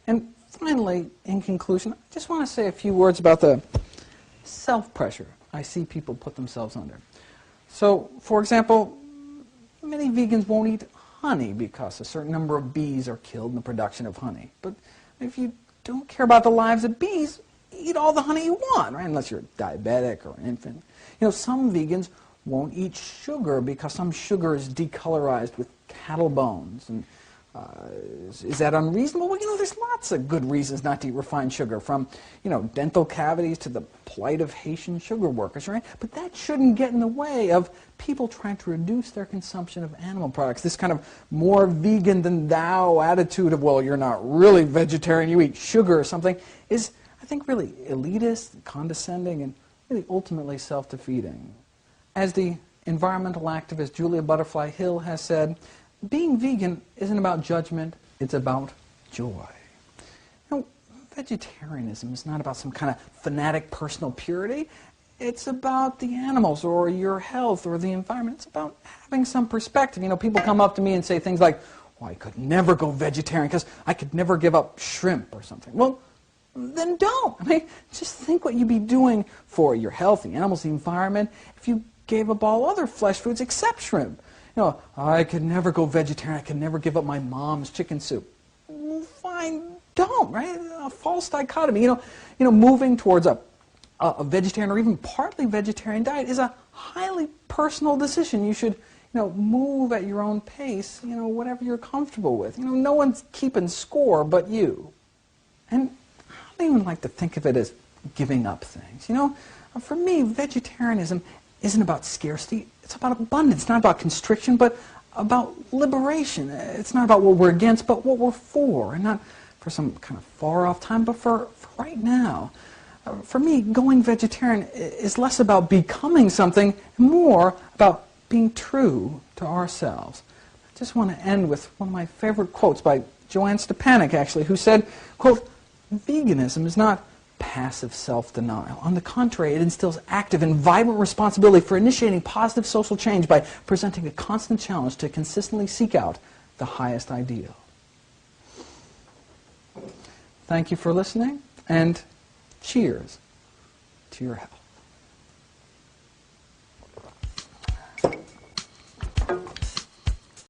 And finally, in conclusion, I just want to say a few words about the self-pressure I see people put themselves under. So, for example, many vegans won't eat honey because a certain number of bees are killed in the production of honey. But if you don't care about the lives of bees, eat all the honey you want, right? Unless you're diabetic or an infant. You know, some vegans won't eat sugar because some sugar is decolorized with cattle bones. And is that unreasonable? Well, you know, there's lots of good reasons not to eat refined sugar, from, you know, dental cavities to the plight of Haitian sugar workers, right? But that shouldn't get in the way of people trying to reduce their consumption of animal products. This kind of more vegan than thou attitude of, well, you're not really vegetarian, you eat sugar or something, is, I think, really elitist, condescending, and really ultimately self-defeating. As the environmental activist Julia Butterfly Hill has said, being vegan isn't about judgment, it's about joy. You know, vegetarianism is not about some kind of fanatic personal purity. It's about the animals or your health or the environment. It's about having some perspective. You know, people come up to me and say things like, well, I could never go vegetarian because I could never give up shrimp or something. Well, then don't. I mean, just think what you'd be doing for your health, the animals, the environment, if you gave up all other flesh foods except shrimp. You know, I could never go vegetarian. I could never give up my mom's chicken soup. Well, fine, don't, right? A false dichotomy. You know, moving towards a vegetarian or even partly vegetarian diet is a highly personal decision. You should, you know, move at your own pace, you know, whatever you're comfortable with. You know, no one's keeping score but you. And I don't even like to think of it as giving up things. You know, for me, vegetarianism isn't about scarcity. It's about abundance. It's not about constriction, but about liberation. It's not about what we're against, but what we're for, and not for some kind of far-off time, but for right now. For me, going vegetarian is less about becoming something, and more about being true to ourselves. I just want to end with one of my favorite quotes by Joanne Stepanek, actually, who said, quote, "Veganism is not passive self-denial. On the contrary, it instills active and vibrant responsibility for initiating positive social change by presenting a constant challenge to consistently seek out the highest ideal." Thank you for listening, and cheers to your health.